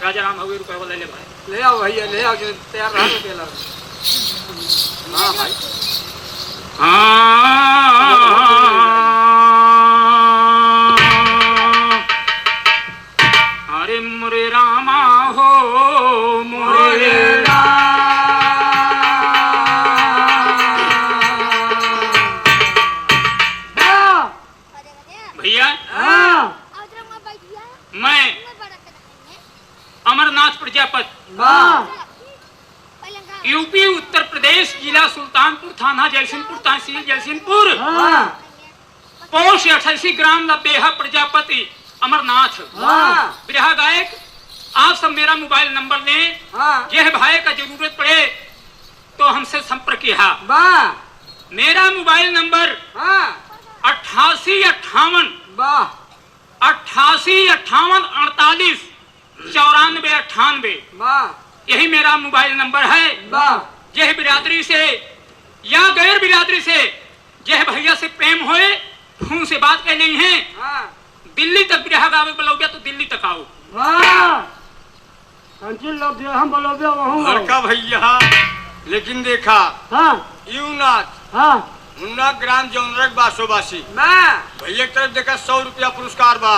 राजा राम हो गए रुपये वाले ले भाई ले आओ भैया ले आओ तैयार रहा केला। हाँ भाई अरे मोरे रामा हो मोरे भैया मैं अमरनाथ प्रजापति यूपी उत्तर प्रदेश जिला सुल्तानपुर थाना जयसिंहपुर तहसील जयसिंहपुर पोस्ट 88 ग्राम लबेहा प्रजापति अमरनाथ बिरहा गायक। आप सब मेरा मोबाइल नंबर लें, यह भाई का जरूरत पड़े तो हमसे संपर्क किया। मेरा मोबाइल नंबर 8858 8858 48 94 यही मेरा मोबाइल नंबर है। यह बिरादरी से या गैर बिरादरी से यह भैया से प्रेम होए फोन से बात कर नहीं है। दिल्ली तक बिरहा गावे बोलोगे तो दिल्ली तक आओ। हम बोलोगे लड़का भैया लेकिन देखा यूनाथ मुन्ना ग्राम जौनरक बासोबासी भैया की तरफ देखा 100 रुपया पुरस्कार बा।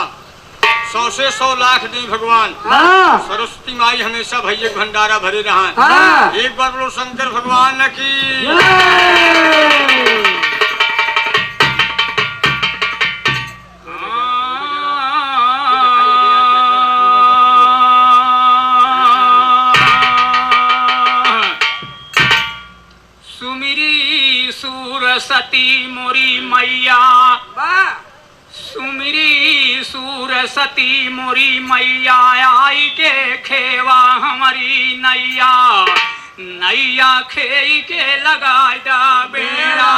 100 से 100 लाख दी भगवान। सरस्वती माई हमेशा भैया भंडारा भरे रहा। एक बार बोलो शंकर भगवान की। सती मोरी मैया सुमिरी सूर सती मोरी मैया आई के खेवा हमारी नैया नैया खेई के लगाई दा बेड़ा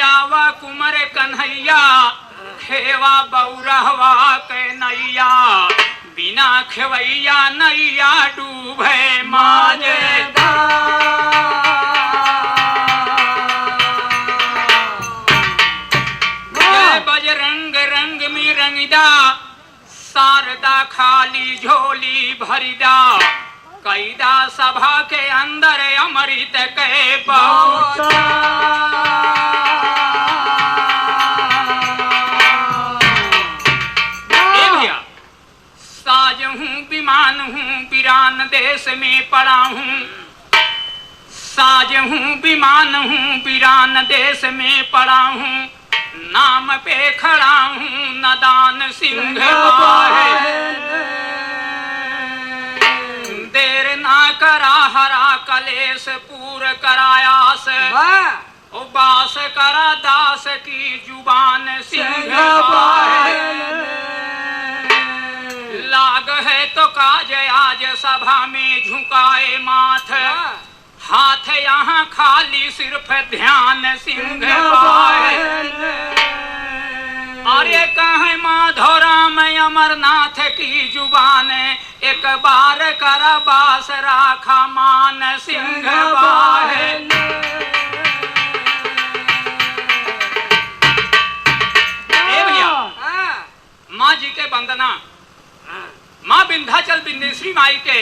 आवा कुमर कन्हैया खेवा बौरहवा के नैया बिना खेवैया नैया डूबे माजे बजरंग रंग में रंगदा शारदा खाली झोली भरिदा कैदा सभा के अंदर अमृत के बहुत विमान हूँ वीरान देश में पड़ा हूँ। साज हूँ विमान हूँ वीरान देश में पड़ा हूँ। नाम पे खड़ा हूँ नदान सिंह देर ना करा हरा कलेश पूर करायास बास करा दास की जुबान सिंह लाग है तो काज आज सभा में झुकाए माथ हाथ यहाँ खाली सिर्फ ध्यान सिंह पाए। अरे कहे माधव राम अमरनाथ की जुबान एक बार कर बास राखा मान सिंह पाए। माँ जी के वंदना माँ विंध्याचल विंध्येश्वरी माई के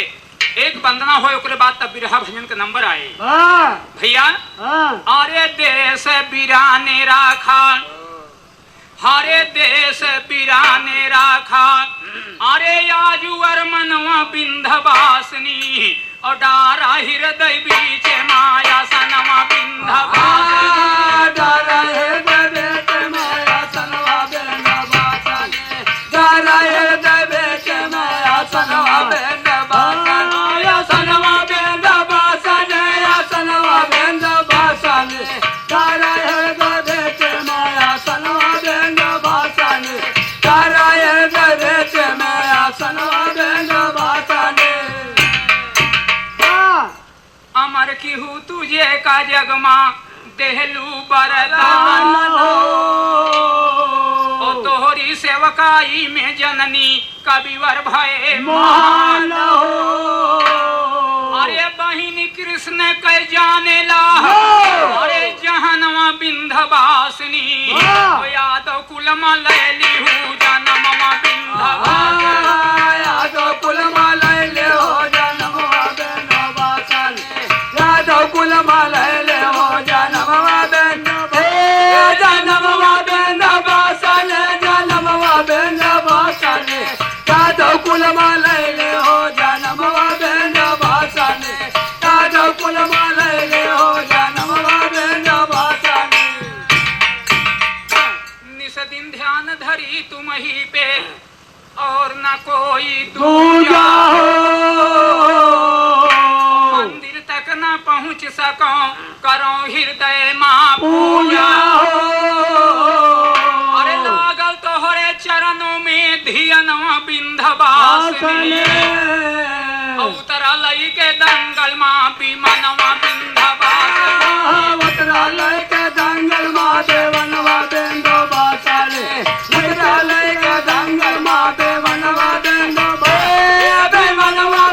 एक वंदना हो ओकरे बाद तब बिरहा भजन के नंबर आए भैया। अरे देश बिराने राखा हरे देश बिराने राखा अरे आजुअर मनवा विंध्यवासिनी और डारा हृदय बीच माया सनवा विंध्यवासिनी डारा हृदय बीच माया सनवा विंध्यवासिनी डारा हृदय बीच माया सनवा विंध्यवासिनी या सनवा विंध्यवासिनी या सनवा विंध्यवासिनी डारा हृदय बीच माया सनवा विंध्यवासिनी डारा हृदय बीच माया सनवा विंध्यवासिनी। अमर की हूँ तुझे का जगमा देहलू बरदान ओ तोहरी सेवकाई में जननी कविवर भय मान अरे बहिनी कृष्ण कह जाने ला अरे जहनवा बिंधवासिनी यादव कुल मलैली हूँ जनमवा बिंधवासिनी यादव कुल मलैले हो जनमवा बिंधवासिनी यादव कुल मलैले हो जनमवा जनमवा बिंधवासिनी जनमवा बिंधवासिनी यादव कुल मलैले हो जनमवा बिंधवासिनी यादव कुल मलैले हो जनमवा बिंधवासिनी निस दिन ध्यान धरी तुम ही पे और न कोई दूजा मंदिर तक न पहुँच सको करो हृदय माँ पूजा अरे लागल तोहरे चरणों में धियनवा बिंधवासिनी उतरा लई के दंगल माँ विमनवा बिंधवासिनी उतरा लई के दंगल माँ देवनवा बिंधवासिनी उतरा लई के दंगल माँ देवनवा देवनवा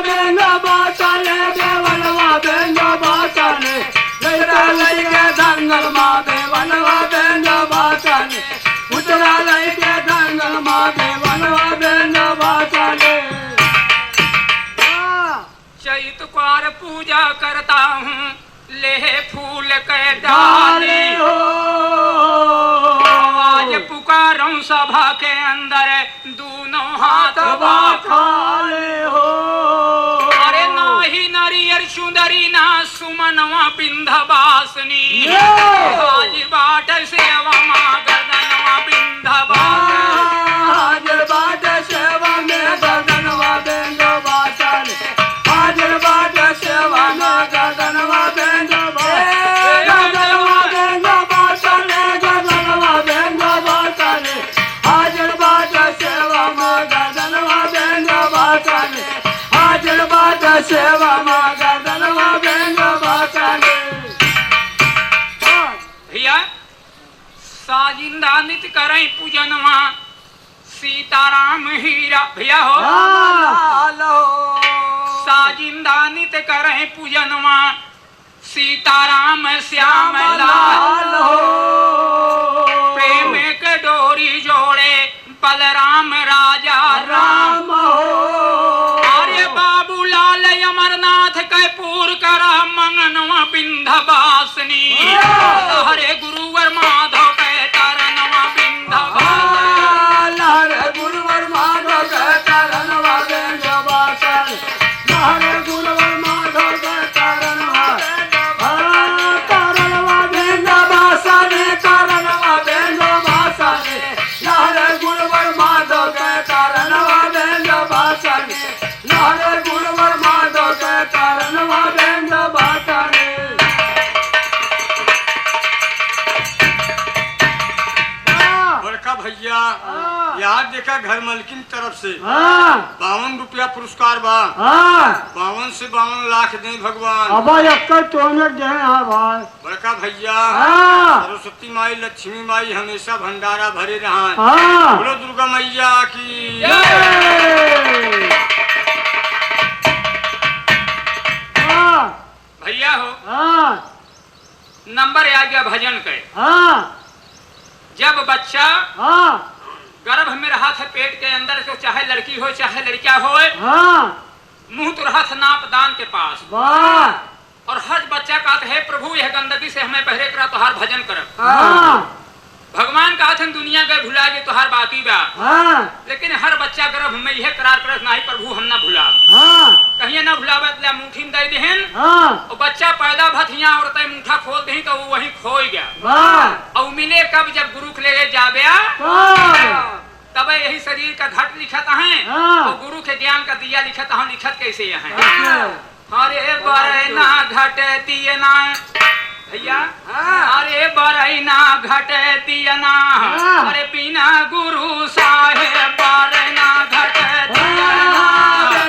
बिंधवासिनी देवनवा बिंधवासिनी उतरा लई के दंगल माँ देवनवा बिंधवासिनी उतरा लई के दंगल माँ देवनवा बिंधवासिनी चैत क्वार पूजा करता हूँ ले फूल के डाली आज पुकारूं सभा के अंदर दोनों हाथ खाले हो अरे नाही नरियर सुंदरी ना सुमनवा बिंधवासिनी आज बाट सेवा माँ गर्दनवा बिंधवासिनी आज बाट सेवा में गर्दनवा बिंधवासिनी आज बाट सेवा में गर्दनवा बिंधवासिनी गर्दनवा बिंधवासिनी गर्दनवा बिंधवासिनी आज बाट सेवा में गर्दनवा बिंधवासिनी आज बाट सेवा में गर्दनवा बिंधवासिनी भैया साजिंदा नित करें पूजनवा सीताराम हीरा भैया हो साजिंदा नित करें पूजनवा सीताराम श्याम लाल प्रेम के डोरी जोड़े बलराम राजा राम अरे बाबू लाल अमरनाथ के पूर करा मंगनवा बिंधवासिनी हरे गुरुवर माधव के तरनवा बिंधवासिनी हरे गुरुवर माधव के तरनवा बिंधवासिनी हरे गुरुवर माधव के तरनवा तरनवा बिंधवासिनी तरनवा बिंधवासिनी हरे गुरुवर माधव के तरनवा बिंधवासिनी हरे गुरुवर माधव के तरनवा बिंधवासिनी बड़का भैया यहाँ देखा घर मालकिन तरफ से 52 रुपया पुरस्कार बा 52 से 52 लाख दे भगवान बड़का भैया सरस्वती माई लक्ष्मी माई हमेशा भंडारा भरे रहा बोलो दुर्गा मैया की भैया हो नंबर आ गया भजन के जब बच्चा गर्भ में रहा था पेट के अंदर तो चाहे लड़की हो चाहे लड़का हो मुंह तो रहा था नाप दान के पास और हर बच्चा कहता है प्रभु यह गंदगी से हमें पहरे करा तो हर भजन कर भगवान कहा था दुनिया गए भुला गए तो हर बाकी बा लेकिन हर बच्चा गर्भ में यह करार करत नहीं प्रभु हम ना भुला कहीं ना भुलावत मुठी में दे देहन और बच्चा पैदा भथिया और तय मुठा खोल दही तो वो वहीं खोई गया और मिले कब जब गुरु के ले जाबे तब यही शरीर का घट लिखत है और गुरु के ज्ञान का दिया लिखत है लिखत कैसे है अरे बरना घट दिए ना भैया अरे बरना घट दिए ना अरे बिना गुरु साहेब बरना घट दिए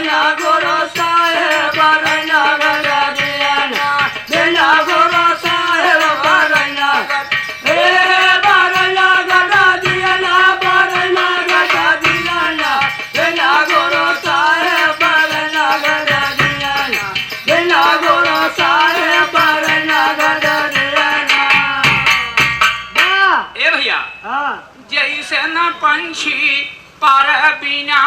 ना गुरु साहेब बरना घट दिए ना बिना गुरु साहेब बरना बिना बिना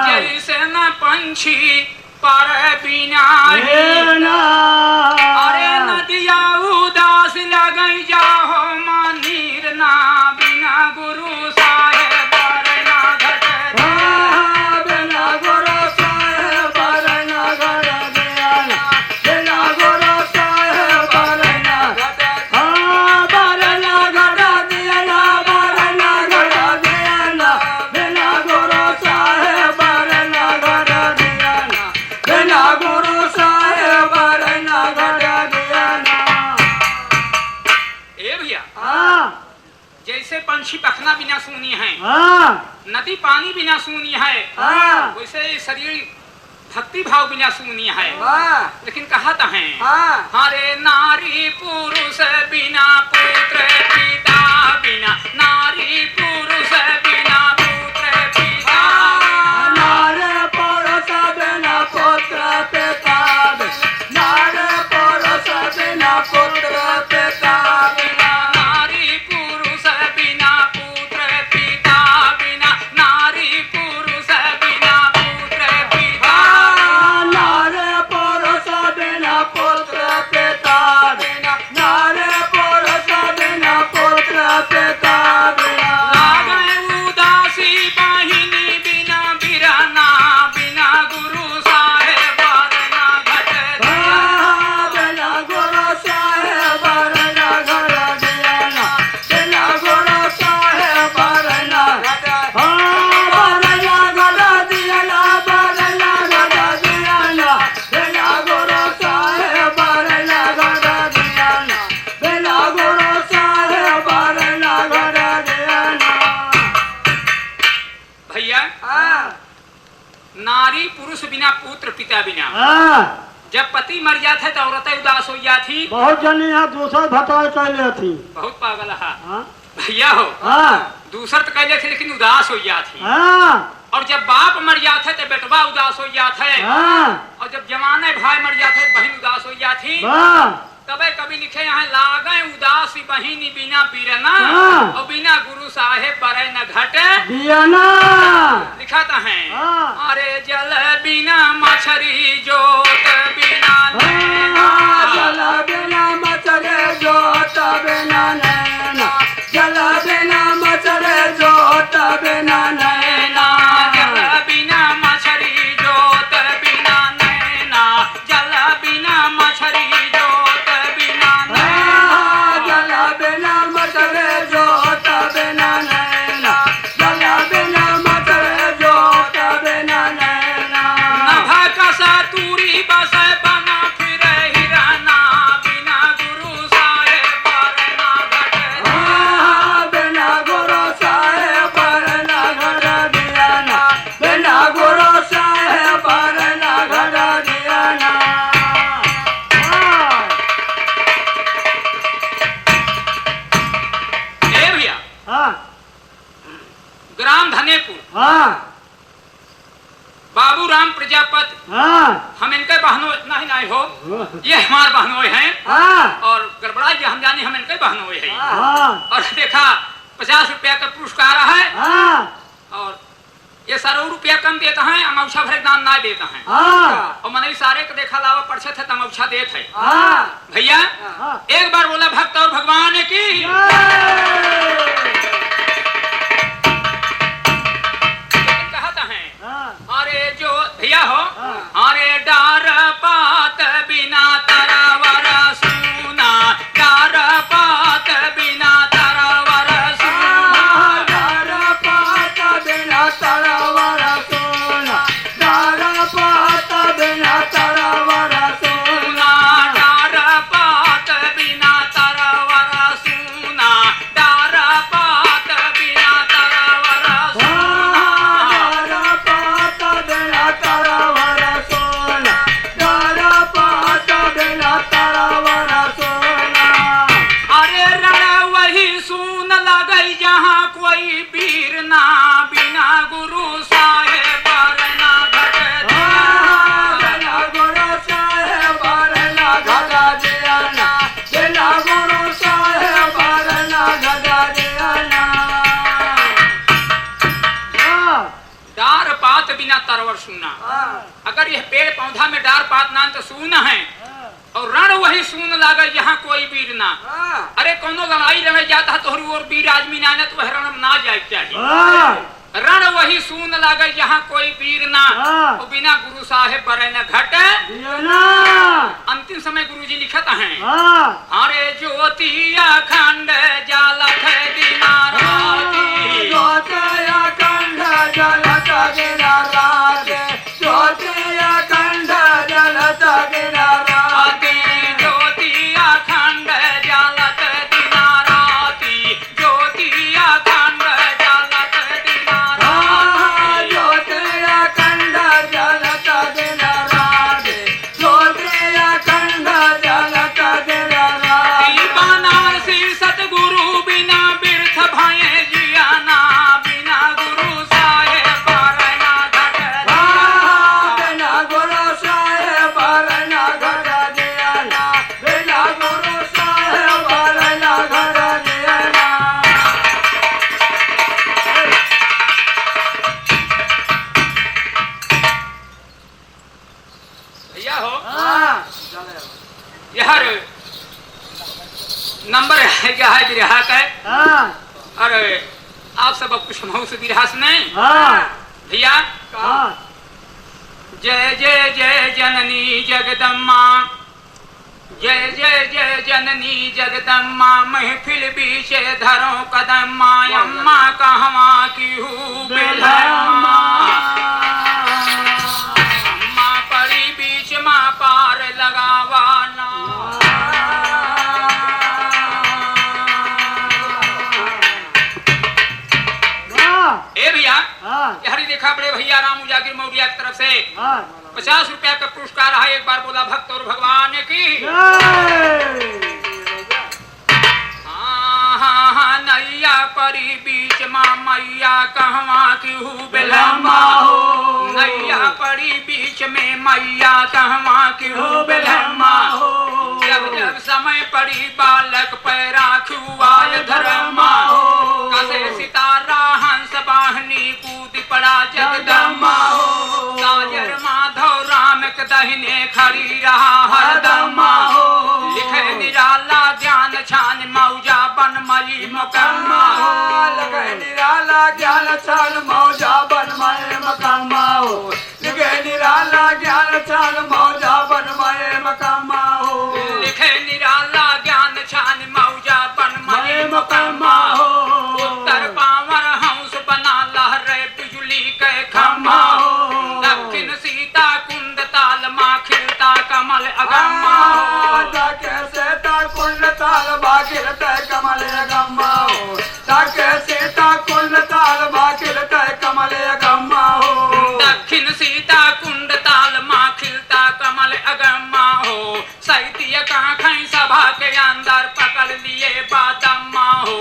जैसे न पंछी पर बिना अरे नदिया उदास लगई जाहो मानीर ना बिना गुरु साहेब ना घट बिना गुरु साहेब ना घट दियाना बिना गुरु साहेब ना घट बरना घट दियाना बरना घट दियाना बिना गुरु साहेब ना घट दियाना बिना गुरु साहेब ना घट दियाना। ए भैया हाँ जैसे पंछी पखना बिना सुनी है, हाँ नदी पानी बिना सुनी है, हाँ वैसे शरीर भक्ति भाव बिना सुनी है। हाँ लेकिन कहता है हाँ हरे नारी पुरुष बिना पुत्र पिता बिना नारी पुरुष बिना पुत्र पिता नारे पुरुष बिना पुत्र पिता नारे पुरुष बिना पुत्र पिता बिना नारी पुरुष बिना पुत्र पिता बिना नारी पुरुष बिना पुत्र पिता नारे पुरुष बिना पुत्र पिता नारे पुरुष बिना पुत्र पिता लागे उदासी बहिनी बिना बिरना बिना गुरु साहेब ना घट बिना गुरु साहेब ना घट दियाना बिना गुरु साहेब ना घट बरना घट दियाना बरना घट दियाना बिना गुरु साहेब ना घट दियाना बिना गुरु साहेब ना घट दियाना। भैया नारी पुरुष बिना पुत्र पिता बिना जब पति मर जाते तो औरतें उदास हो जाती। बहुत जने यहाँ दूसरा भताल कैले थी। बहुत पागल है हाँ भैया हो दूसर तो कहले थे लेकिन उदास हो जाती। और जब बाप मर जाते तो बेटवा उदास हो जाते। और जब जमाने भाई मर जाते तो बहन उदास हो जाती। तबे कभी लिखे यहाँ लागे उदासी बहिनी बिना बिरना और बिना गुरु साहेब पर न घटे दियाना लिखा था है अरे जल बिना मछरी जोत बिना नैना जल बिना मचरे जोत बिना नैना जल बिना मचरे जोत बिना नैना जल बिना मछरी जोत बिना नैना जल बिना मछरी जोत बिना जल बिना मचरे जोत बिना नैना जल बिना मचरे जोत बिना नैना नभ कसा तूरी बस बना फिर हिरना बिना गुरु साहेब ना घट बिना गुरु साहेब ना घट दियाना बिना गुरु साहेब ना घट दियाना। ए भैया ग्राम धनेपुर बाबू राम प्रजापति हम इनके बहनों नहीं हो ये हमारे बहनों हैं और गड़बड़ा ये हम जाने हम इनके बहनों हैं। और देखा 50 रुपया का पुरस्कार है और ये 100 रुपया कम देता है अमौछा भर दान ना देता है। और मैंने सारे को देखा लावा पढ़े थे तमौछा देते है। भैया एक बार बोला भक्त और भगवान की लेकिन कहता है अरे जो भैया हो अरे डार पात बिना तरावर सुना डार पात बिना तरावर सुना डार पात बिना तरावर सोना डार पात बिना तरावर सोना डार पात बिना तरावर सुना डार पात बिना तरावर सुना डार पात बिना तरावर सोना डार पात बिना तरावर सोना अरे रण वही सुन लगई जहाँ कोई वीर ना बिना गुरु साहेब ना घट बिना गुरु साहेब ना घट दियाना बिना गुरु साहेब ना घट दियाना। बिना तरवर सूना। अगर यह पेड़ पौधा में डार पात ना तो सून है और रण वही सून लागे यहाँ कोई वीर ना। अरे कोनो लड़ाई लड़े जाता तोहरी और वीर आदमी ना तो वह रण में ना जाए चाहिए। रण वही सून लागे यहाँ कोई वीर ना और बिना गुरु साहेब बरे न घट। अंतिम समय गुरुजी लिखत हैं अरे ज्योति अखंड जालत दिनाराती अखंड जलत गिराराते ज्योति अखंड जलत गिराराते ज्योति अखंड जालत दिनाराती ज्योति अखंड जालत दिनाराती ज्योति अखंड जलत गिराराते ज्योति अखंड जलत गिराराते बनारसी सतगुरु बिना बिरथ भये जियाना बिना गुरु साहेब बरना घट बिना गुरु साहेब बरना घट दियाना बिना गुरु साहेब बरना घट दियाना। भैया हो यार नंबर है क्या है बिरहा का। अरे आप सब कुछ हम से बिरहा सुने भैया। जय जय जय जननी जगदम्मा जय जय जय जननी जगदम्मा महफिल बीच धरो कदम्मा अम्मा कहवा की हूँ बेलम्मा अम्मा परी बीच माँ पार लगावाना। ए भैया हरी देखा बड़े भैया राम उजागिर मौर्या की तरफ से 50 रुपया का पुरस्कार है। एक बार बोला भक्त और भगवान की हाँ नैया परी बीच माँ मैया कहवा की हूँ बेलम्मा नैया परी बीच में मैया कहवा की हूँ बेलम्मा जब जब समय पड़ी बालक पैरा खुआय धर्मा कसे सितारा हंस बाहनी कूद पड़ा जगदम्मा साजर माधव राम के दहिने खड़ी रहा हरदम्मा लिखे निराला ज्ञान छान मौजा बन मई मुकम्मा लगे निराला ज्ञान छान मौजा बन मई मुकम्मा लिखे निराला ज्ञान छान मौजा बन मई मुकम्मा लिखे निराला ज्ञान छान मौजा बन मई मुकम्मा उत्तर पावर हंस बना लहरे बिजली के खम्मा दक्षिण सीता कुंड ताल माँ खिलता कमल अगम्मा सीता कुंड ताल बाखिल तय कमल अगम्मा सीता कुंड ताल बाखिल तय कमल अगम्मा दक्षिण सीता कुंड ताल माँ खिलता कमल अगम्मा हो सैतीय कांखें सभा के अंदर पकड़ लिए बादम्मा हो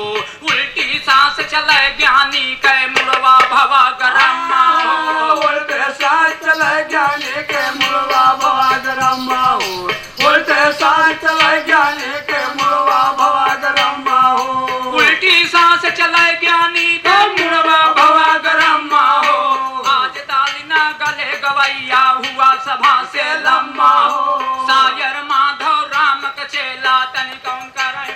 उल्टी सांस चले ज्ञानी के मुड़वा भवा गरम्मा हो उल्टे सांस चले ज्ञानी के मुड़वा भवा गरम्मा हो उल्टे सांस चले ज्ञानी के मुड़वा भवा गरम्मा हो उल्टी सांस चले ज्ञानी के मुड़वा भवा गरम्मा हो आज दालिना गले गवैया हुआ सभा से लम्मा हो सायर माधव राम के चेला तनि कौन करे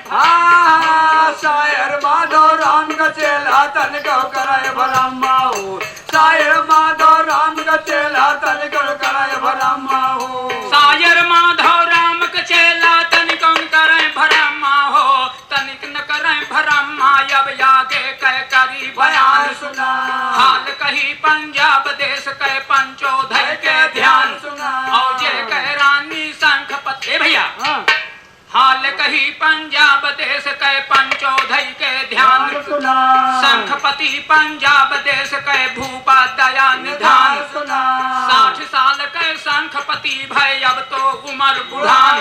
शायर माधव राम का चेला तन को करे भरम्मा हो शायर माधव राम का चेला तन को करे भरम्मा हो सायर माधव राम के चेला तनि कौन करे भरम्मा हो तनिक न करे भरम्मा अब आगे कह करी बयान सुना हाल कही पंजाब देश के पंचोधय के ध्यान सुना और जे कह रानी शंख पत्ते भैया हाल कही पंजाब देश के पंचोधय के ध्यान सुना शंखपति पंजाब देश के भूपा दया निधान 60 साल के शंखपति भय अब तो उमर बुढ़ान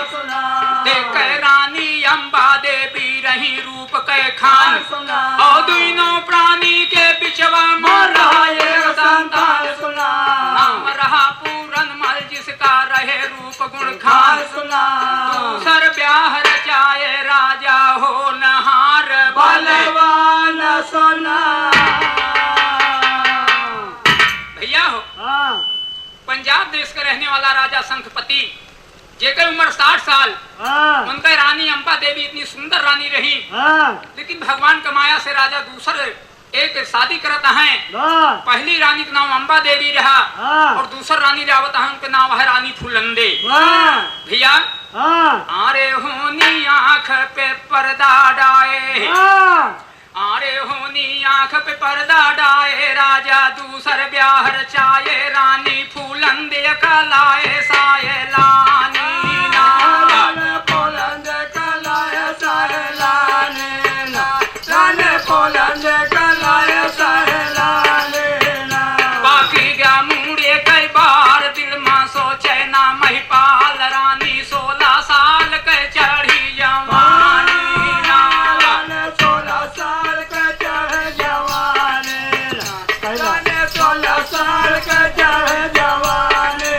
देख रानी अम्बा देवी रही रूप के खान और दोनों प्राणी के बिचवा मर रहा एक संतान नाम रहा पूरन मल जिसका रहे रूप गुण खान दूसर ब्याह रचाए राजा हो नहार बलवान सोना भैया हो रहने वाला राजा शंखपति, जेकर उम्र 60 साल, उनका रानी अंबा देवी इतनी सुंदर रानी रही। लेकिन भगवान का माया से राजा दूसर एक शादी करता है। पहली रानी का नाम अंबा देवी रहा और दूसर रानी रावत है, उनका नाम है रानी फुलंदे। भैया आरे होनी आंख पे पर्दा डाए, आरे होनी आंख पे पर्दा डाए, राजा दूसर ब्याह रचाए, रानी फूलंदे कलाए साये लानी फूलंदे कलाए साये लानी रानी फूलंदे कलाए साये लानी। बाकी गया मुड़े कई बार दिल में सोचे ना महिपाल, रानी 16 साल के चढ़ी जवानी। 16 साल के चढ़ जवानी, 16 साल के चढ़ जवानी।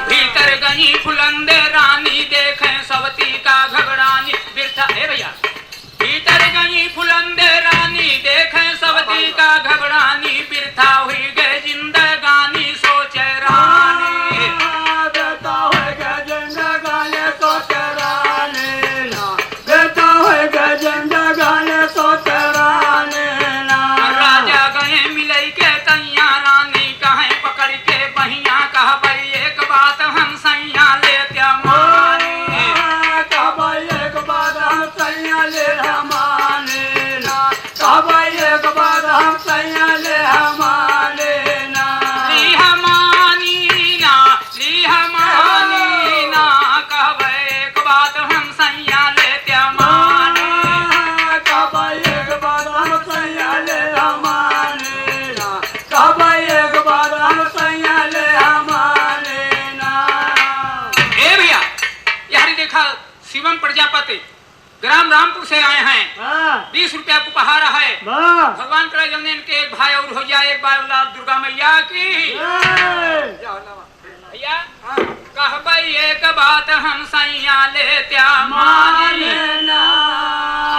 भीतर गई फुलंदे रानी, देखे सवती का घबरानी बिरथा। ए भैया, भीतर गई फुलंदे रानी, देखे सवती का घबरानी, बिरथा हुई गए जिंदगानी सोचे रानी। बेटा हुई गए जिंदगानी सोचे रानी, बेटा हुई गए जिंदगानी सोचे रानी। राजा गए मिलई के तैया, रानी कहे पकड़ के बहिया, कह भाई एक बात हम सैया लेते मानी। कह भाई एक बात हम सैया ले हमारे, कह भाई एक बात हम सैया ले हमारे। ली हमानी ना, ली हमानी ना, कह भाई एक बात हम सैया लेते मानी। कह भाई एक बात हम सैया ले हमारे, कह भाई एक बात हम सैया ले हमारे। ए भैया, यारी देखा शिवम प्रजापति ग्राम रामपुर से आए हैं, 20 रुपया को पहाड़ा है। भगवान करे जमने इनके एक भाई और हो जाए, एक बार लाल दुर्गा मैया की। भैया कह भाई एक बात हम सैया लेत्या मानी,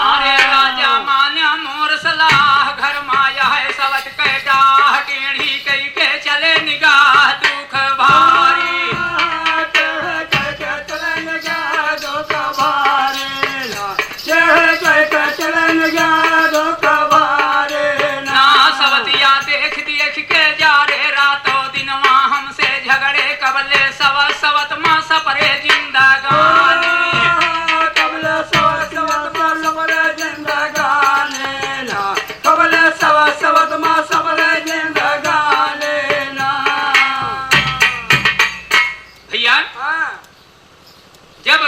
अरे राजा मान्या मोर सलाह, घर माया है सवत के डाह, टेढ़ी कई के चले निगाह दुख भारी। सवतिया देख देख के जा रे, रातों दिनवा हमसे झगड़े, कबले सवत माँ सपरे जिंदगानी। कबले सवत माँ सपरे जिंदगानी, कबले सवत माँ सपरे जिंदगानी। भैया जब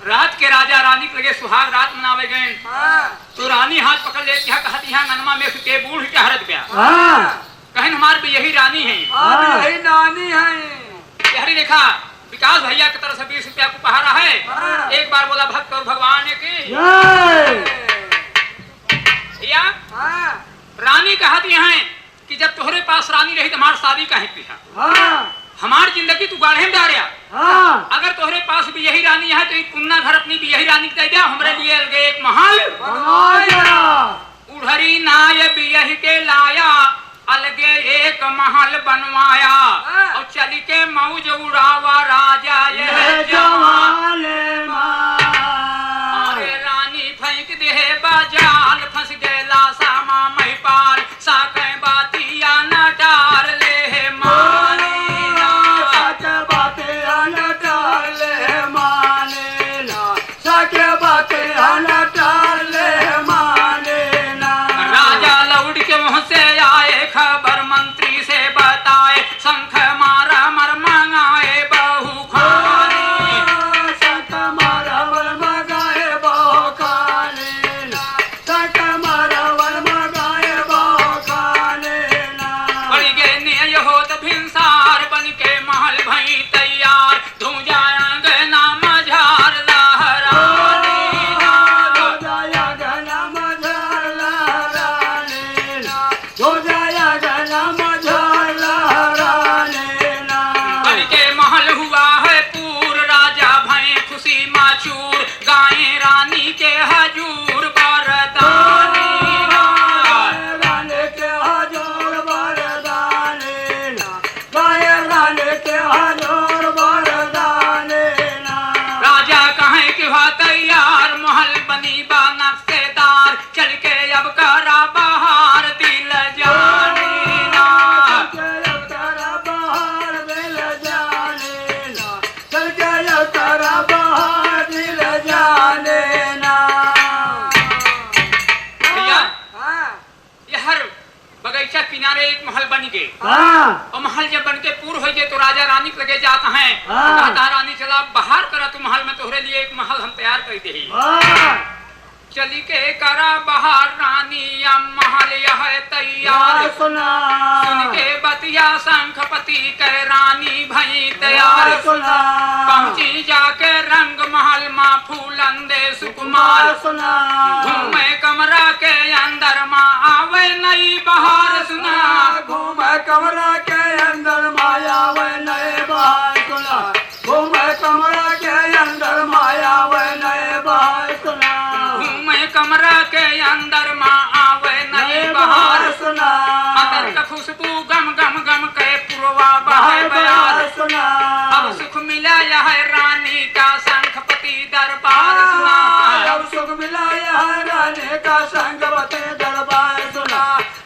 रात के राजा रानी के लगे सुहाग रात मनावे गए, तो रानी हाथ पकड़ लेती है, कहती है ननमा में के बूढ़ के हरत ब्या, कहन हमार भी यही रानी है, यही नानी है। यही देखा विकास भैया की तरफ से 20 रुपया को पहाड़ा है। एक बार बोला भक्त और भगवान की भैया। रानी कहती है कि जब तोहरे पास रानी रही तो हमार शादी कहे पिया, हमार जिंदगी तू गाढ़े में डारिया। अगर तोहरे पास भी यही रानी है तो पुन्ना घर अपनी भी यही रानी दे दिया, हमरे लिए अलगे एक महल उड़हरी नाय बियह के लाया, अलगे एक महल बनवाया, और चली के मौज उड़ावा राजा ये जवान। अरे रानी फेंक दे बाजाल, फंस गेला सामा महिपाल, साके बातिया न डार ले मानी। राजा लौट के मुँह से आए, खबर मंत्री से बताए, शंख मारा मर मंगाए बहु खानी। बगीचा किनारे एक महल बन गए। और महल जब बन के पूर्ण हो गए तो राजा रानी के लगे जाता है, कहता रानी चला बाहर करा तू महल में, तोहरे लिए एक महल हम तैयार कर दे। चली के करा बाहर रानी महल यह तैयार, सुन के बतिया शंखपति के रानी भई तैयार। पहुंची जाके रंग महल माँ फूलंदे सुकुमार, घूमे कमरा के अंदर माँ आवे नई बहार सुना, घूमे कमरा के अंदर माया वे नए बहार सुना, घूमे कमरा के अंदर माया वे नए बहार सुना, घूमे कमरा के अंदर माँ आवे नई बहार सुना, अतर का खुशबू गम गम गम के पुरवा बहे बयार सुना, अब सुख मिला यह रानी का शंखपति दरबार सुना, अब सुख मिला यह रानी का संगवते दरबार सुना,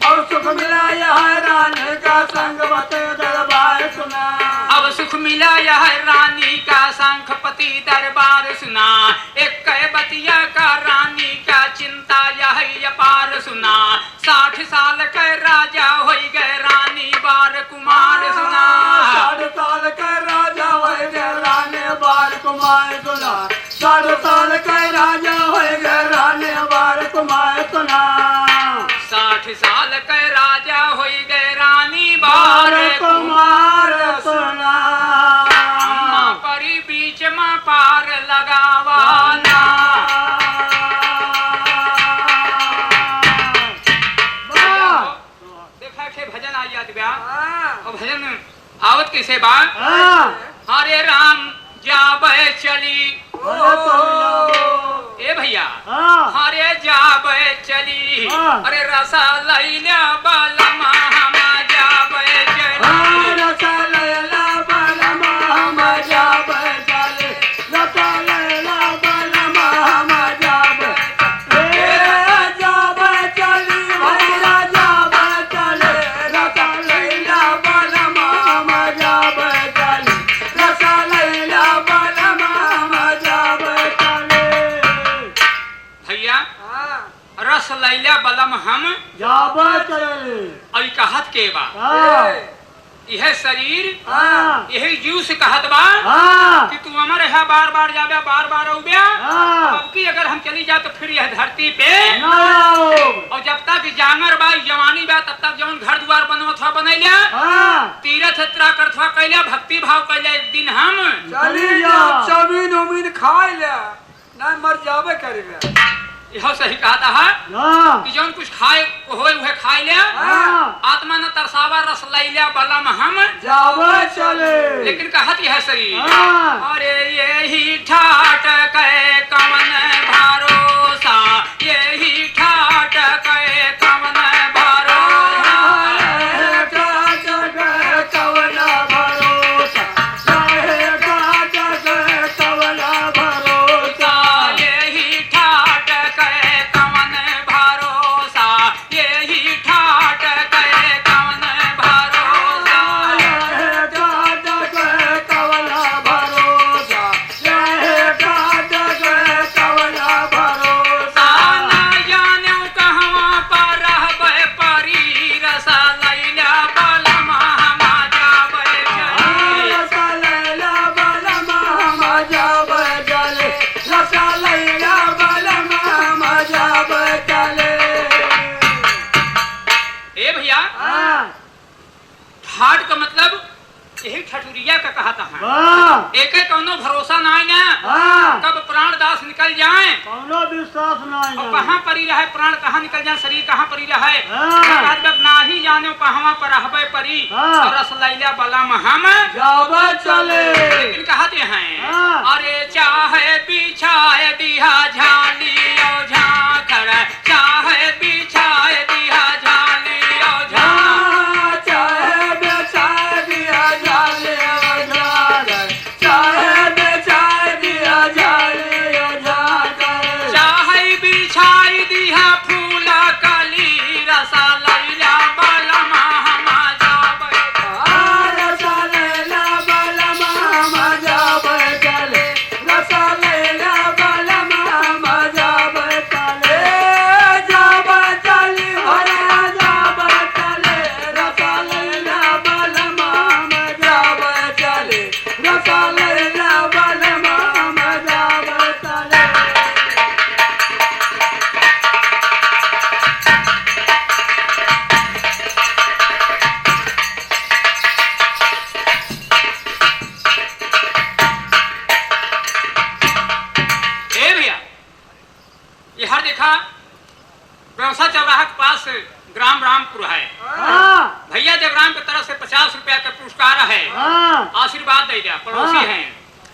अब सुख मिला यह रानी का संगवते दरबार सुना, अब सुख मिला यह रानी का शंखपति दरबार सुना, एक कह बतिया का रानी का चिंता यह अपार सुना, 60 साल के राजा हो गए रानी बार कुमार सुना, 60 साल के राजा हो गए रानी बार कुमार सुना, 60 साल के राजा हो गए रानी बार कुमार सुना, 60 साल के राजा हो गए रानी बार कुमार सुना, अम्मा परी बीच में पार लगावाना। देखा के भजन आ याद ब्या, और भजन आवत कैसे बा, हरे राम जाबे चली ए भैया, हरे जाबे चली, अरे रसा लैला बलमा हम जाबे चली, रसा लैला बलमा हम जाबे चली, रसा लैला बलमा हम जाबे चली, भैया जाबे चली, रसा लैला बलमा हम जाबे चली, रसा लैला बलमा हम जाबे चली। भैया रस लैला बलम हम जाबे चली, और कहत के बा यह शरीर यही जीव से कहत बा कि तू अमर है, बार बार जाबे बार बार औबे, अब की अगर हम चली जा तो फिर यह धरती पे, और जब तक जांगर बा जवानी बा तब तक जवन घर द्वार बनवत हुआ बनैला, तीर्थ यात्रा करत हुआ कैला, भक्ति भाव कैला, एक दिन हम चली जा जमीन उमीन खाए ले ना मर जाबे करेगा, यह सही कहता है कि जौन कुछ खाए होए वह खाए ले, आत्मा न तरसावा रस लैला बलम हम जाबे चले, लेकिन कहत यह शरीर, अरे यही ठाट के कमन भरोसा, यही ठाट के कमन भरोसा, कवना भरोसा, कवना भरोसा, यही ठाट के कमन भरोसा, यही ठाट के कमन भरोसा, कवना भरोसा, कवना भरोसा, ना जाने कहवा पर रहबे परी, रसा लैला बलम हम जाबे चली, रसा लैला बलमा हम जाबे चले, रसा लैला बलमा हम जाबे चले। ए भैया ठाट का मतलब यही ठठुरिया का कहता है, एक कौनो भरोसा ना है ना, कब प्राण दास निकल जाए कौनो विश्वास नहीं और कहाँ परी रहे, प्राण कहाँ निकल जाए, शरीर कहाँ परी रहे, जब ना ही जाने कहाँ पर रहबे परी, और रस लैला बलम हम जाबे चले, लेकिन कहते हैं, अरे चाहे बिछाए दिया झाली और झांखड़, चाहे बिछाए दिया झाली और झांखड़, चाहे बेचाए दिया जाले जागर, चाहे बेचाए दिया जाले जागर, चाहे बिछाई दिया फूल कली, रसा लैला बलम हम जाबे, रसा लैला बलमा हम जाबे चले, रसा लैला बलमा हम जाबे रुपया का पुरस्कार है, आशीर्वाद दे दिया, पड़ोसी हैं।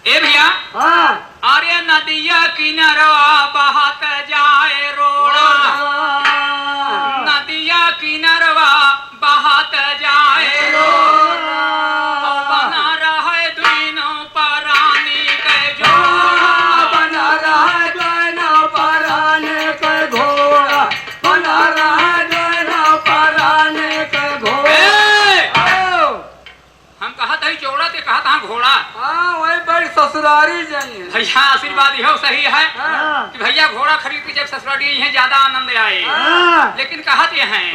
ए भैया, अरे नदिया किनारवा बहत जाए रोड़ा, नदिया किनारवा बहत जाए रोड़ा, बना रहे दोनों परानी के जोड़ा, बना रहा दोनों पराने के घोड़ा, बना रहा दोनों पराने के घोड़ा। हम कहा था जोड़ा ते कहा था घोड़ा। हाँ वही बड़ी ससुरारी जाइए भैया आशीर्वाद यहो सही है कि भैया घोड़ा खरीद के जब ससुराली यही ज्यादा आनंद आए। लेकिन कहते हैं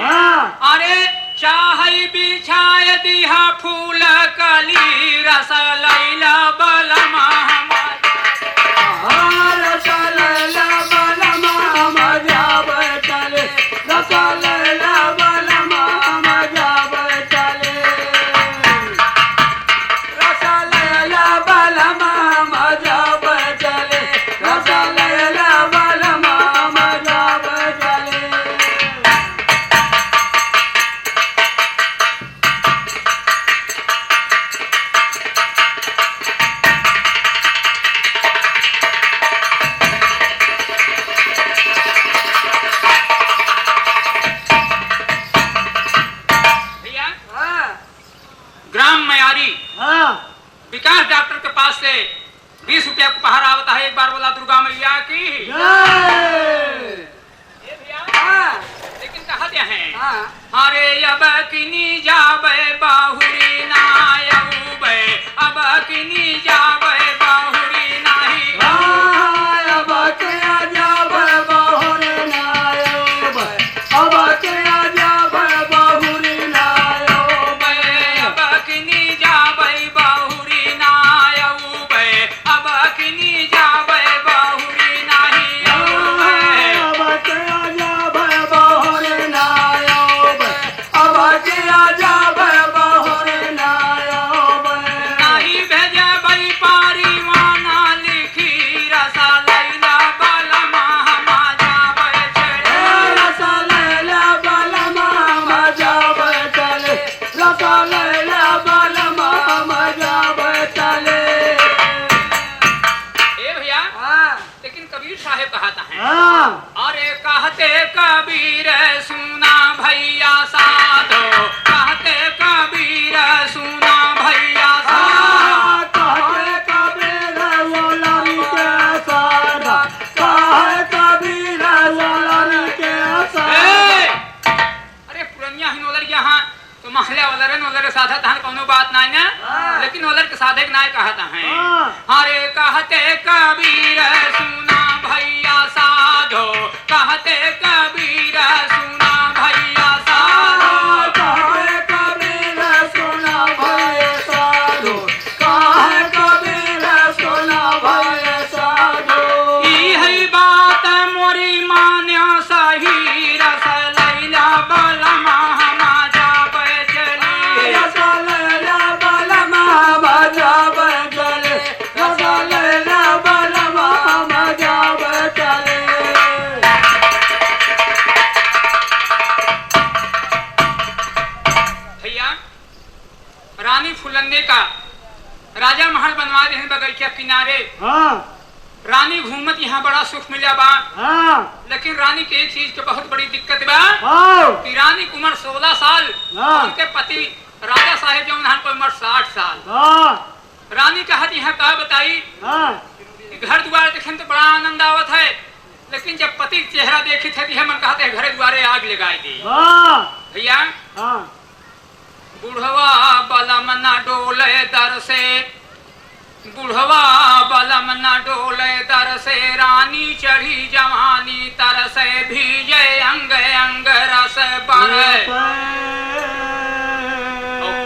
अरे चाहे बिछाए दिहा फूल कली रस लैला बलमा रस लैला बलमा मजा बैठले, रस लैला बलमा मजा बैठले, रस लैला बलमा मजा बैठले, रस लैला बलमा मजा बैठले। भैया ग्राम मयारी विकास डॉक्टर के पास से 20 रुपया को पहाड़ आवता है। एक बार बोला दुर्गा मैया की। ए भैया, लेकिन कहते हैं अरे अब किनी जाबे बाहुरी नायबे, अब किनी जाबे बाहुरी नाही, अब क्या जब बहुरी नायब, अब क्या जब बहुरी नायब, अब किनी जाबे बाहुरी नायबे, अब किनी जाबे बाहुरी नाही, अब क्या जब बहुरी नायब, अब क्या जब बहुरी नायब, नाही भेजबै परिवाना लिखी रस लैला बलमा माजा बैठले, रस लैला बलमा मजा बैठले, रस लैला बलमा मजा बैठले। ए भैया, लेकिन कबीर साहेब कहता है अरे कहते कबीर सुना भैया साधो, कहते कबीर सुना भैया साधो, कहे कबीर ललन के साधा, कहे कबीर ललन के साधा। अरे पुरनिया ही नोलर यहाँ तो महले वलरे नोलरे साधा तहन कोनो बात नहीं ना, लेकिन नोलर के साधे के नाय कहता है अरे कहते कबीर सुना भैया साधो, कहते कबीर सुना भैया साधो, कहे कबीर सुना भय साधो, कहे कबीर सुना भय साधो। ई है बात मोरी मान्या सही रस लैला बलमा माजा बैठली, रस लैला बलमा मजा बैठले, रस लैला बलमा मजा बैठले। भैया रानी फुलंदे का राजा महल बनवा दे बगीचा किनारे, रानी घूमत यहाँ बड़ा सुख मिला बा। लेकिन रानी के एक चीज के बहुत बड़ी दिक्कत बा कि रानी की उम्र 16 साल, उनके पति राजा साहेब जो उन्हान को उम्र 60 साल। रानी कहत यहाँ का बताई घर द्वार देखे तो बड़ा आनंद आवत है, लेकिन जब पति के चेहरा देखी थे तो मन कहते घरे द्वारे आग लगाई दी। भैया बुढ़वा बलम न डोले दर से, बुढ़वा बलम न डोले दर से, रानी चढ़ी जवानी तर से, भीजे अंग अंग रस बहे,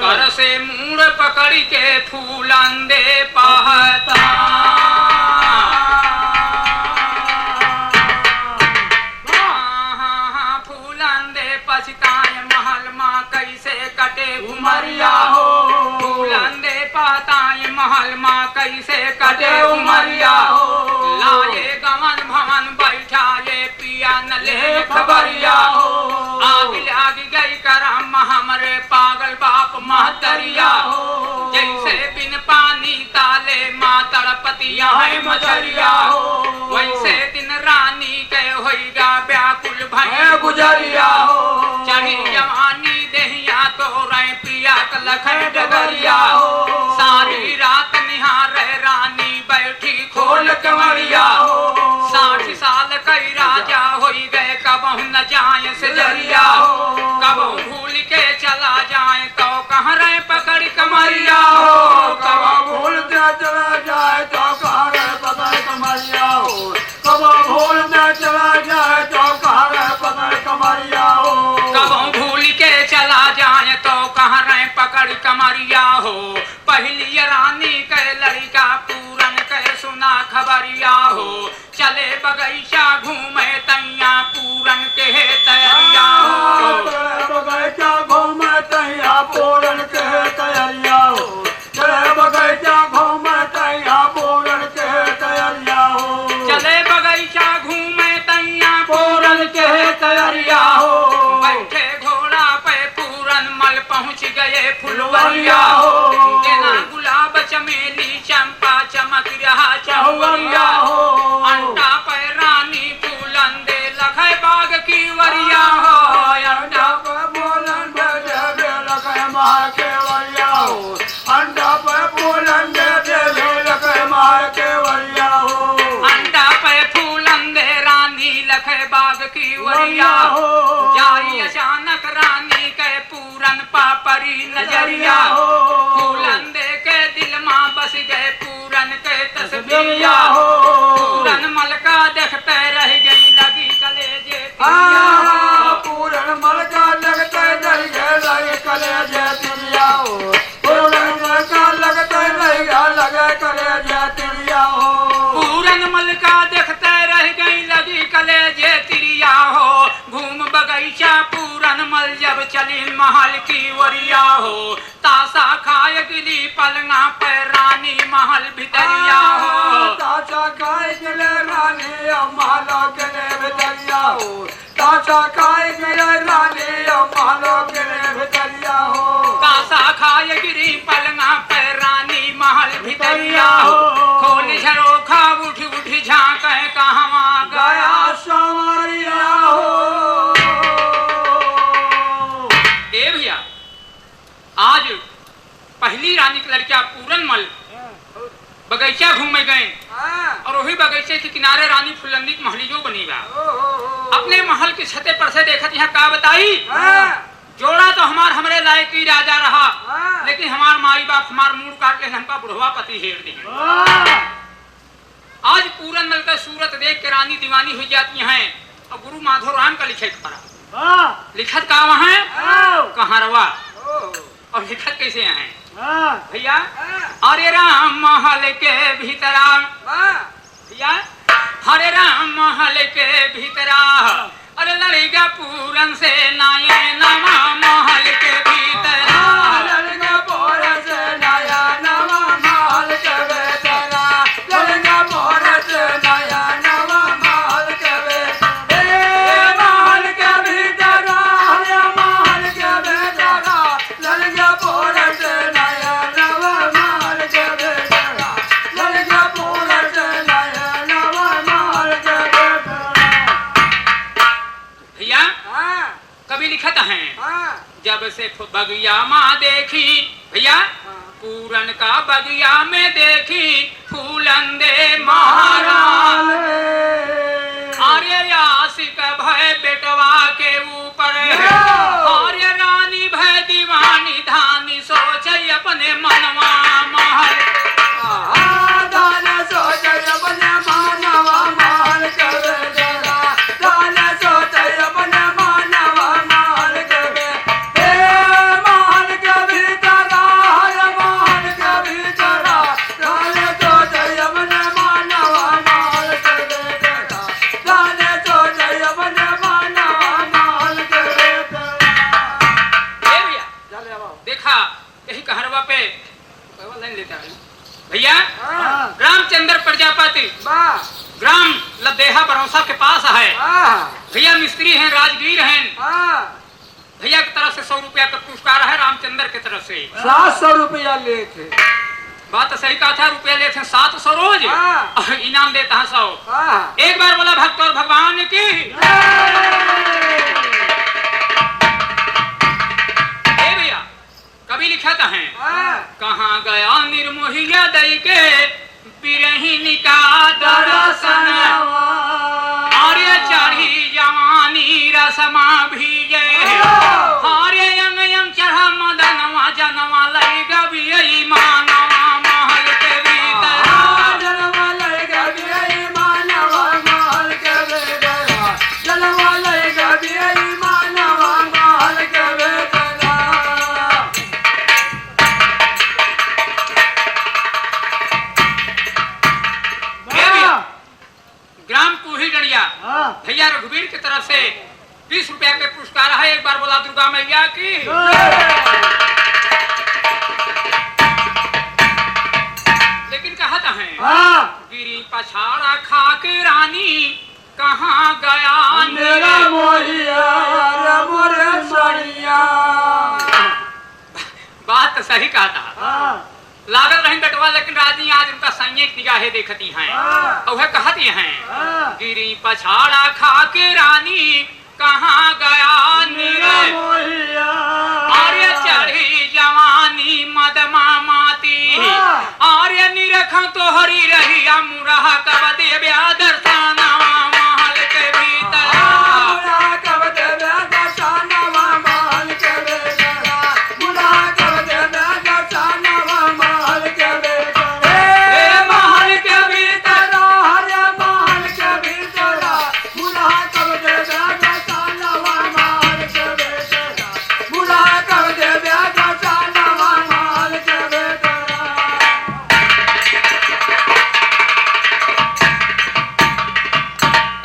कर से मूड़ पकड़ के फूलंदे पहता, फूलंदे पछताए महल माँ कैसे कटे उमरिया हो, फूलंदे पताए महल माँ कैसे कटे उमरिया हो, लाए गवन भवन बैठाए पिया न ले खबरिया हो, आग लाग गई करम हमरे पागल बाप महतरिया बछरिया हो वैसे दिन रानी के होइगा व्याकुल भई है गुजरिया हो चढ़ी जवानी देहिया तो रहे प्रिया कलख डगरिया हो सारी रात निहारे रानी बैठी खोल कमरिया हो 60 साल कई राजा होई गए कबहू न जाए से जरिया हो कबहू भूल के चला जाए तो कहाँ रहे पकड़ कमरिया हो कब भूल दे चला जाए तो कहाँ रहे पकड़ कमरिया हो कब भूल दे चला जाए तो कहाँ रहे पकड़ कमरिया हो कबहू भूल के चला जाए तो कहाँ रहे पकड़ कमरिया हो पहली रानी के लड़का पूरन के सुना खबरिया हो चले बगीचा घूमे तैया पूरन के तैयारिया हो बगैचा घूमे तैया पूरन के तैयारिया हो चले बगैचा घूमे तैया पूरन के तैयारिया हो चले बगीचा घूमे तैया पूरन के तैयारिया हो बैठे घोड़ा पे पूरन मल पहुँच गए फुलवरिया हो देना गुलाब चमेली चंपा चमक रहा चहुवरिया हो अंडा पे रानी फूलन दे लखे बाग की वरिया हो अंडा पे बोलन दे दे लगे मार के वरिया हो अंडा पे बोलन दे दे लगे मार के वरिया हो अंडा पे फूलन दे रानी लखे बाग की वरिया हो जाई अचानक रानी के पूरन पापरी नजरिया हो फूलन दे के दिल मां बस गए पूरन के तस्वीरिया हो पूरन मलका देखते रह गई लगी कलेजे पूरन मलका लगते नहीं गए लगे कलेजे तिरिया हो पूरन मलका लगते नहीं गए लगे कलेजे तिरिया हो पूरन मलका देखते रह गई लगी कलेजे तिरिया हो घूम बगीचा पूरन मल जब चली महल की वरिया हो तासा खाए गिली पलंगा पे रानी महल भितरिया हो ताचा खाए गिले रानी अम्मालो गिले भितरिया हो ताचा खाए गिले रानी अम्मालो गिले भितरिया हो तासा खाए गिरी पलंगा पे रानी महल भितरिया हो खोल झरोखा उठ उठ झांके कहवा गया गया संवरिया हो ए भैया आज पहली रानी की लड़कियां पूरन मल बगीचा घूमे गए और वही बगीचे के किनारे रानी फुलंदी की महलियो बनेगा अपने महल की छते पर से देखत यहाँ का बताई जोड़ा तो हमरे लायक ही राजा रहा लेकिन हमार माई बाप हमार मूड काट ले हमका बुढ़वा पति हेर दिए आज पूरन मल का सूरत देख के रानी दीवानी हो जाती हैं और गुरु माधव राम का लिखत पड़ा लिखत का वहाँ कहाँ रवा और लिखत कैसे हैं भैया हरे राम महल के भीतरा भैया हरे राम महल के भीतरा अरे लड़ेगा पूरन से नाये नमा महल के भीतरा लड़का पूरन से नया नवा महल के भीतरा लड़का पूरन से नया नवा महल के भीतरा महल के भीतरा महल के भीतरा लड़का पूरन से नया नवा महल के भीतरा लड़का पूरन से नया नवा महल के भीतरा भैया कभी लिखत हैं जब से बगिया माँ देखी भैया पूरन का बगिया में देखी फूलन दे महाराज आर्य आशिक भय बेटवा के ऊपर आर्य रानी भय दीवानी धानी सोच अपने मनवा महल दान सोच अपने मानवा महल के भीतरा दान सोच अपने मानवा महल के महल के भीतरा महल के भीतरा दान सोच अपने मानवा महल के भीतरा दान सोच अपने मानवा महल के भीतरा देखा यही कहरवा पे लाइन लेता है भैया रामचंद्र प्रजापति ग्राम लदेहा बरौसा के पास है भैया मिस्त्री हैं राजगीर हैं भैया की तरफ से 100 रुपया का पुरस्कार है रामचंद्र की तरफ से 700 रुपया ले थे बात सही कहा था, रुपया लेते हैं 700 रोज और इनाम देता है 100। एक बार बोला भक्त और भगवान की। ए भैया कभी लिखा था है, कहाँ गया निर्मोहिया दई के बिरहिनी का दर्शन, आर्य चढ़ी जवानी रसमा भीजे, आर्य यंग यंग चढ़ा मदनवा जनवा लई गबियई मानवा महल के भीतर, जनवा लई गबियई मानवा महल के भीतर, जनवा लई गबियई मानवा महल के भीतर। ग्राम कुही डरिया भैया रघुवीर की तरफ से 20 रुपया के पुरस्कार है। एक बार बोला दुर्गा मैया की। लेकिन कहता है गिरी पछाड़ा खा के रानी कहाँ गया मेरा मोहिया मोरे सड़िया। बात तो सही कहा था, लागत रही बटवा, लेकिन राजी आज उनका संयक निगाहें देखती हैं और वह कहती हैं गिरी पछाड़ा खा के रानी कहाँ गया नीरे, आर्य चढ़ी जवानी मदमा माती, आर्य निरख तो हरी रही मुरहा कब देव्या दर्शनवा महल के भीतर, मुरहा कब देव्या दर्शनवा महल के भीतर, मुरहा कब देव्या दर्शनवा महल के भीतर, हे महल के भीतर, हरे महल के भीतर, मुरहा कब देव्या दर्शनवा महल के भीतर, मुरहा कब देव्या दर्शनवा महल के भीतर।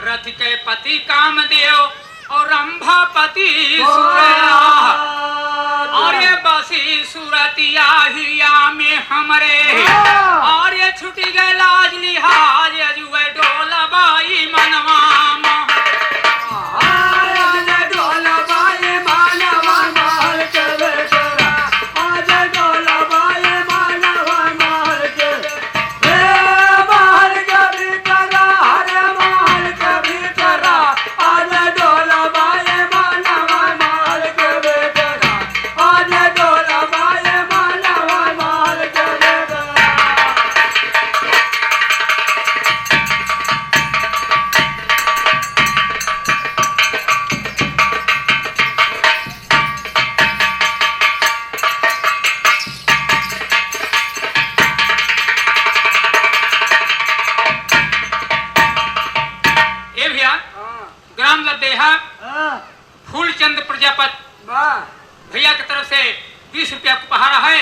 रथ के पति कामदेव और रंभापति सुरया, और ये बसी सुरतिया हिया में हमरे, और ये छुटी गए लाज लिहाज अजुए डोलबाई मनवा ग्राम लदेहा फूलचंद प्रजापत भैया की तरफ से 20 रुपया उपहार है।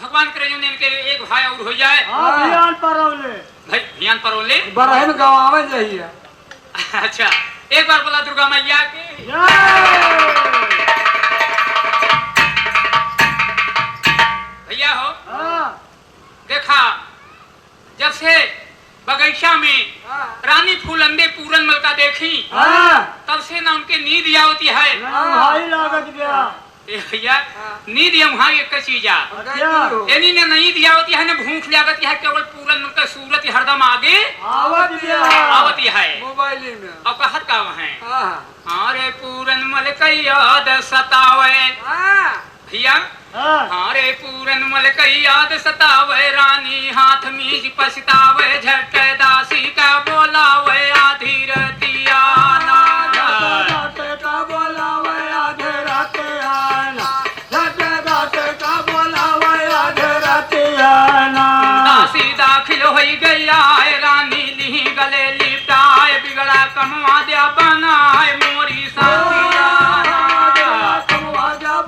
भगवान करे जो इनके एक भाई और हो जाए। भाई ध्यान परौले बरहन गवावे जाइए। अच्छा एक बार बोला दुर्गा मैया की। भैया हो देखा जब से बगीचा में रानी फूलंदे पूरन मल का देखी तब से ना उनके नींद आवती है। भैया नींद वहाँ एक चीज यानी ने नींद आवती है ना भूख लागती है, केवल पूरन मल का सूरत हरदम आगे आवती है। मोबाइल में अब कहत का है अरे पूरन मल का याद सतावे भैया, हारे पूरन मल कई याद सतावे रानी हाथ मीज पछतावे झट दासी का बोलावे आधी रतिया ना का बोलावे आधे रात आना, झट दासी का बोलावे आधे रतिया ना। दासी दाखिल हो गई आए रानी ली गले लिपटाए बिगड़ा कमवा दिया बनाए मोरी साथिया बिगड़ा कमवा जा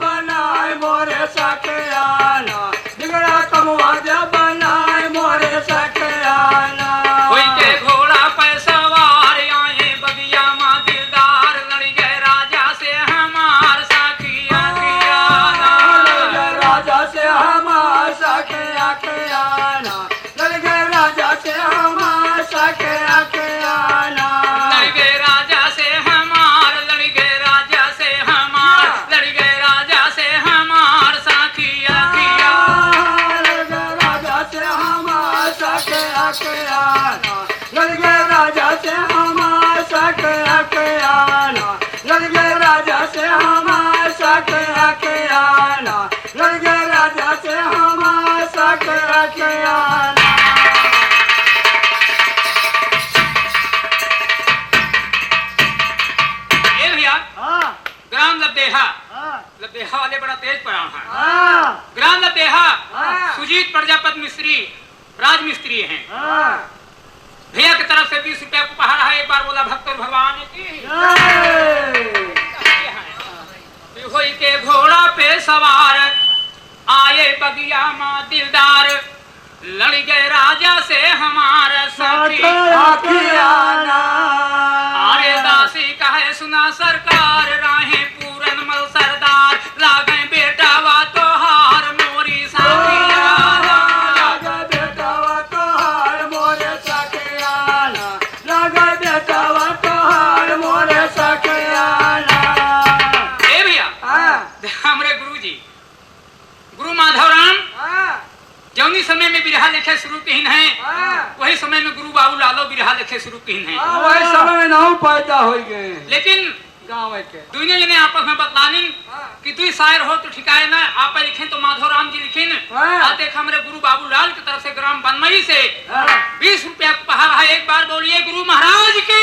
बनाए मोरे सखियाना। कोई के घोड़ा पैसा वार आए बगिया माँ दिलदार लड़ गए राजा से हमार सखिया खियाना, राजा से हमार सखिया खियाना, लड़ गए राजा से हमार सखिया खियाना, लड़ गए राजा से हमार, लड़ गए राजा से हमार, लड़ गए राजा से हमार सखिया अभिजीत प्रजापति मिस्त्री राज मिस्त्री हैं। भैया की तरफ से 20 रुपया उपहार है। एक बार बोला भक्त और भगवान की होई के घोड़ा पे सवार आए बगिया माँ दिलदार लड़ गए राजा से हमारा सखी अरे दासी कहे सुना सरकार राहें पूरन मल सरदार लागे बेटा वा तो हार मोरी साखियाना ए भैया हमरे गुरुजी गुरु माधवराम जौनी समय में बिरहा लिखे शुरू किन है वही समय में गुरु बाबू लालो बिरहा लिखे शुरू किन है। वही समय में नाव पैदा हो गए लेकिन गाँव के दोनों जने आपस में बतलानिन कि तू शायर हो तो ठिकाए ना आप लिखे तो माधवराम जी लिखिन आ देख हमरे गुरु बाबू लाल की तरफ से ग्राम बनमई से 20 रुपया उपहार है। एक बार बोलिए गुरु महाराज की